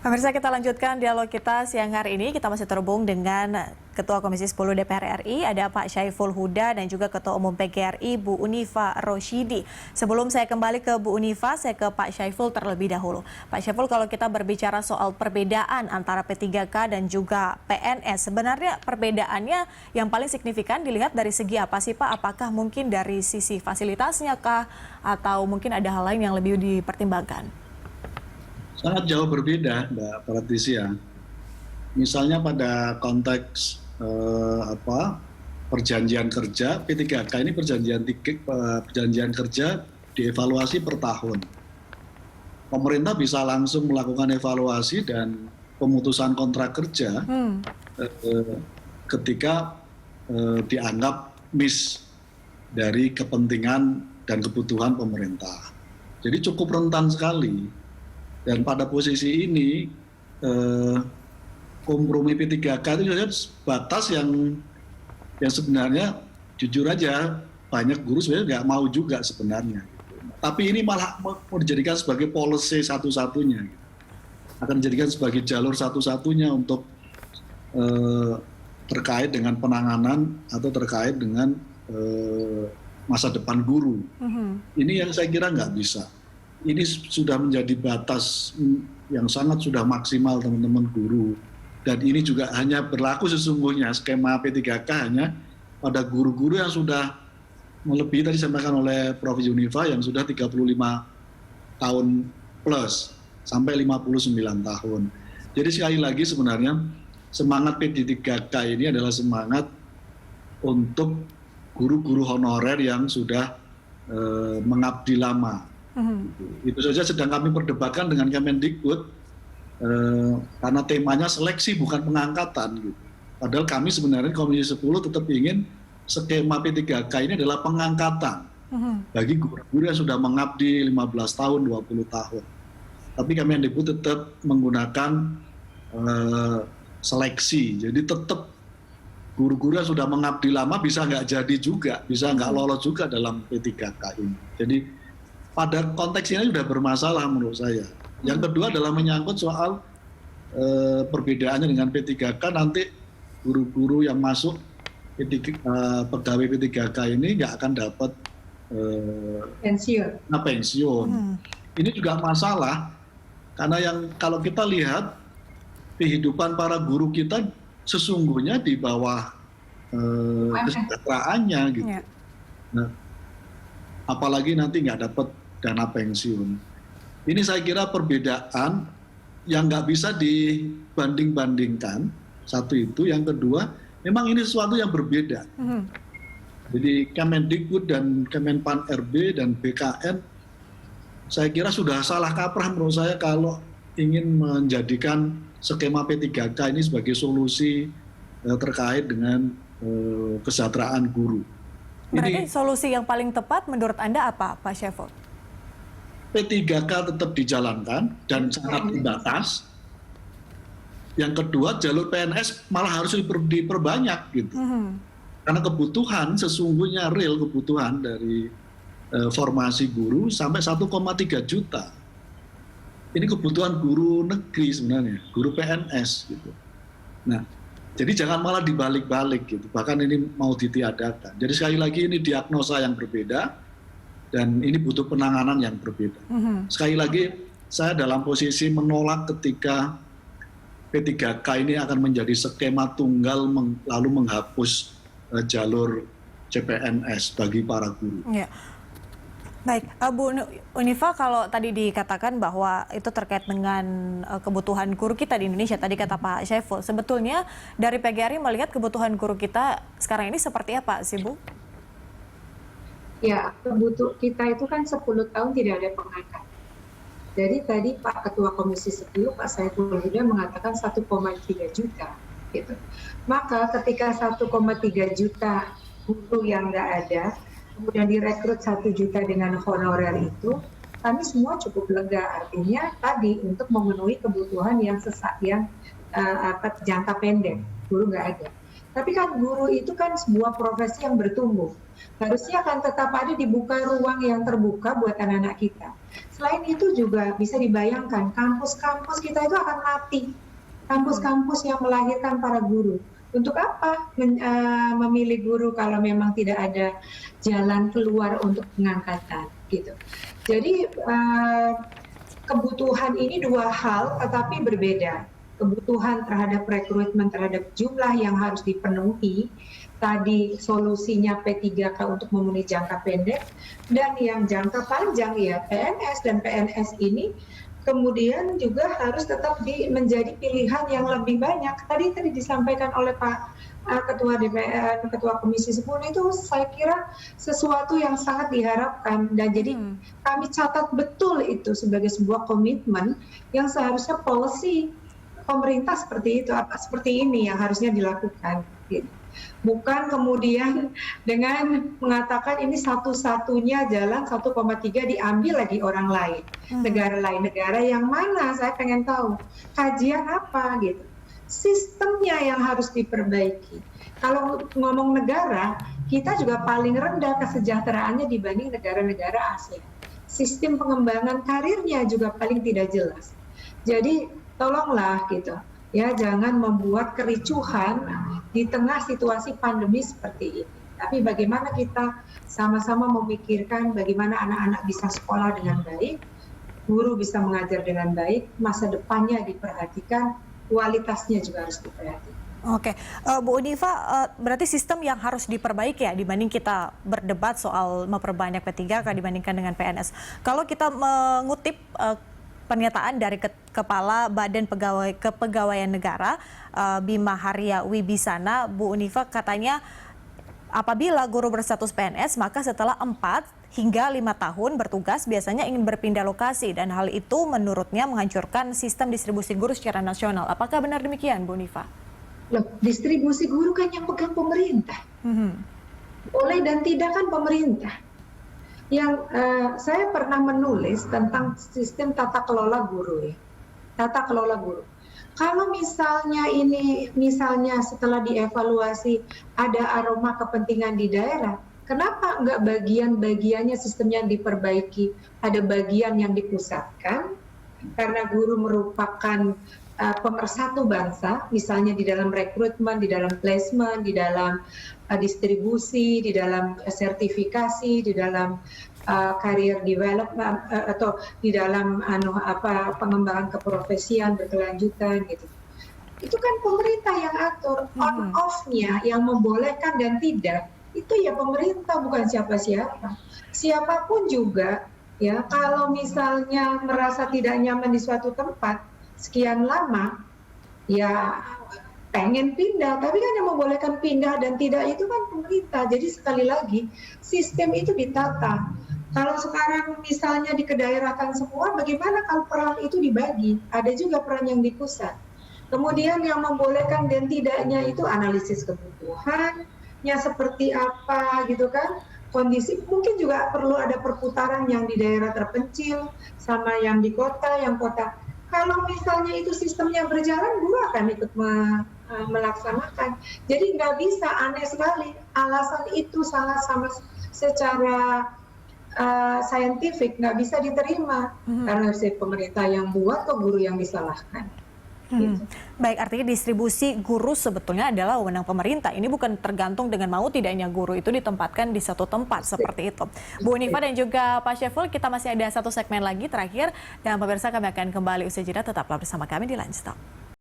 Pemirsa, kita lanjutkan dialog kita siang hari ini. Kita masih terhubung dengan Ketua Komisi 10 DPR RI, ada Pak Syaiful Huda, dan juga Ketua Umum PGRI, Bu Unifa Roshidi. Sebelum saya kembali ke Bu Unifa, saya ke Pak Syaiful terlebih dahulu. Pak Syaiful, kalau kita berbicara soal perbedaan antara P3K dan juga PNS, sebenarnya perbedaannya yang paling signifikan dilihat dari segi apa sih Pak? Apakah mungkin dari sisi fasilitasnya kah? Atau mungkin ada hal lain yang lebih dipertimbangkan? Sangat jauh berbeda, Mbak Patricia. Misalnya pada konteks perjanjian kerja, P3K ini perjanjian kerja dievaluasi per tahun. Pemerintah bisa langsung melakukan evaluasi dan pemutusan kontrak kerja ketika dianggap miss dari kepentingan dan kebutuhan pemerintah. Jadi cukup rentan sekali. Dan pada posisi ini kompromi P3K itu batas yang sebenarnya jujur aja banyak guru sebenarnya nggak mau juga sebenarnya. Tapi ini malah mau dijadikan sebagai policy satu-satunya. Akan dijadikan sebagai jalur satu-satunya untuk terkait dengan penanganan atau terkait dengan masa depan guru. Ini yang saya kira nggak bisa. Ini sudah menjadi batas yang sangat sudah maksimal teman-teman guru. Dan ini juga hanya berlaku sesungguhnya skema P3K hanya pada guru-guru yang sudah melebihi tadi disampaikan oleh Prof. Unifa yang sudah 35 tahun plus sampai 59 tahun. Jadi sekali lagi sebenarnya semangat P3K ini adalah semangat untuk guru-guru honorer yang sudah mengabdi lama. Itu saja sedang kami perdebatkan dengan Kemendikbud karena temanya seleksi bukan pengangkatan gitu. Padahal kami sebenarnya Komisi 10 tetap ingin skema P3K ini adalah pengangkatan bagi guru-guru yang sudah mengabdi 15 tahun, 20 tahun. Tapi Kemendikbud tetap menggunakan seleksi. Jadi tetap guru-guru yang sudah mengabdi lama bisa nggak jadi juga, bisa nggak lolos juga dalam P3K ini. Jadi pada konteks ini sudah bermasalah menurut saya. Yang kedua adalah menyangkut soal perbedaannya dengan P3K. Nanti guru-guru yang masuk pegawai P3K ini nggak akan dapat pensiun. Ini juga masalah karena kalau kita lihat kehidupan para guru kita sesungguhnya di bawah kesejahteraannya gitu. Nah, apalagi nanti nggak dapat dana pensiun. Ini saya kira perbedaan yang nggak bisa dibanding-bandingkan. Satu itu, yang kedua, memang ini sesuatu yang berbeda. Jadi Kemendikbud dan Kemenpan RB dan BKN, saya kira sudah salah kaprah menurut saya kalau ingin menjadikan skema P3K ini sebagai solusi terkait dengan kesejahteraan guru. Berarti solusi yang paling tepat menurut Anda apa, Pak Syaiful? P3K tetap dijalankan dan sangat terbatas. Yang kedua, jalur PNS malah harus diperbanyak gitu. Karena kebutuhan sesungguhnya real kebutuhan dari formasi guru sampai 1,3 juta. Ini kebutuhan guru negeri sebenarnya, guru PNS gitu. Nah, jadi jangan malah dibalik-balik gitu. Bahkan ini mau ditiadakan. Jadi sekali lagi ini diagnosa yang berbeda. Dan ini butuh penanganan yang berbeda. Sekali lagi, saya dalam posisi menolak ketika P3K ini akan menjadi skema tunggal lalu menghapus jalur CPNS bagi para guru. Ya. Baik, Bu Unifa, kalau tadi dikatakan bahwa itu terkait dengan kebutuhan guru kita di Indonesia, tadi kata Pak Syaiful, sebetulnya dari PGRI melihat kebutuhan guru kita sekarang ini seperti apa sih, Bu? Ya, kita itu kan 10 tahun tidak ada pengangkatan. Jadi tadi Pak Ketua Komisi 10, Pak Syaiful Huda mengatakan 1,3 juta. Gitu. Maka ketika 1,3 juta guru yang nggak ada, kemudian direkrut 1 juta dengan honorer itu, kami semua cukup lega. Artinya tadi untuk memenuhi kebutuhan yang jangka pendek, guru nggak ada. Tapi kan guru itu kan sebuah profesi yang bertumbuh. Harusnya akan tetap ada dibuka ruang yang terbuka buat anak-anak kita. Selain itu juga bisa dibayangkan kampus-kampus kita itu akan mati. Kampus-kampus yang melahirkan para guru. Untuk apa memilih guru kalau memang tidak ada jalan keluar untuk pengangkatan gitu. Jadi kebutuhan ini dua hal tetapi berbeda. Kebutuhan terhadap rekrutmen terhadap jumlah yang harus dipenuhi, tadi solusinya P3K untuk memenuhi jangka pendek, dan yang jangka panjang ya PNS dan PNS ini kemudian juga harus tetap menjadi pilihan yang lebih banyak. Tadi disampaikan oleh Pak Ketua DPR, Ketua Komisi 10 itu saya kira sesuatu yang sangat diharapkan, dan jadi kami catat betul itu sebagai sebuah komitmen yang seharusnya policy pemerintah seperti itu, seperti ini yang harusnya dilakukan. Gitu. Bukan kemudian dengan mengatakan ini satu-satunya jalan 1,3 diambil lagi orang lain, negara lain, negara yang mana? Saya pengen tahu kajian apa gitu. Sistemnya yang harus diperbaiki. Kalau ngomong negara, kita juga paling rendah kesejahteraannya dibanding negara-negara ASEAN. Sistem pengembangan karirnya juga paling tidak jelas. Jadi tolonglah gitu ya, jangan membuat kericuhan di tengah situasi pandemi seperti ini. Tapi bagaimana kita sama-sama memikirkan bagaimana anak-anak bisa sekolah dengan baik, guru bisa mengajar dengan baik, masa depannya diperhatikan, kualitasnya juga harus diperhatikan. Oke, Bu Unifa, berarti sistem yang harus diperbaiki ya dibanding kita berdebat soal memperbanyak P3K dibandingkan dengan PNS. Kalau kita mengutip pernyataan dari Kepala Badan Kepegawaian Negara Bima Haria Wibisana, Bu Unifa katanya apabila guru berstatus PNS maka setelah 4 hingga 5 tahun bertugas biasanya ingin berpindah lokasi, dan hal itu menurutnya menghancurkan sistem distribusi guru secara nasional. Apakah benar demikian, Bu Unifa? Loh, distribusi guru kan yang pegang pemerintah. Boleh dan tidak kan pemerintah. Yang saya pernah menulis tentang sistem tata kelola guru ya. Tata kelola guru. Kalau misalnya setelah dievaluasi ada aroma kepentingan di daerah, kenapa enggak bagian-bagiannya sistemnya diperbaiki? Ada bagian yang dipusatkan karena guru merupakan pemersatu bangsa, misalnya di dalam rekrutmen, di dalam placement, di dalam distribusi, di dalam sertifikasi, di dalam career development atau di dalam pengembangan keprofesian berkelanjutan gitu. Itu kan pemerintah yang atur, on off-nya yang membolehkan dan tidak. Itu ya pemerintah, bukan siapa-siapa. Siapapun juga ya, kalau misalnya merasa tidak nyaman di suatu tempat sekian lama, ya pengen pindah, tapi kan yang membolehkan pindah dan tidak itu kan pemerintah. Jadi sekali lagi, sistem itu ditata. Kalau sekarang misalnya dikedaerahkan semua, bagaimana kalau peran itu dibagi? Ada juga peran yang di pusat. Kemudian yang membolehkan dan tidaknya itu analisis kebutuhannya seperti apa gitu kan. Kondisi mungkin juga perlu ada perputaran yang di daerah terpencil sama yang di kota, yang kota. Kalau misalnya itu sistemnya berjalan, guru akan ikut melaksanakan. Jadi nggak bisa, aneh sekali. Alasan itu sangat sama secara saintifik nggak bisa diterima karena si pemerintah yang buat atau guru yang disalahkan. Gitu. Baik, artinya distribusi guru sebetulnya adalah wewenang pemerintah. Ini bukan tergantung dengan mau tidaknya guru itu ditempatkan di satu tempat seperti itu. Bu Unifa dan juga Pak Syaiful, kita masih ada satu segmen lagi terakhir, dan pemirsa kami akan kembali usai jeda. Tetaplah bersama kami di Line Stop.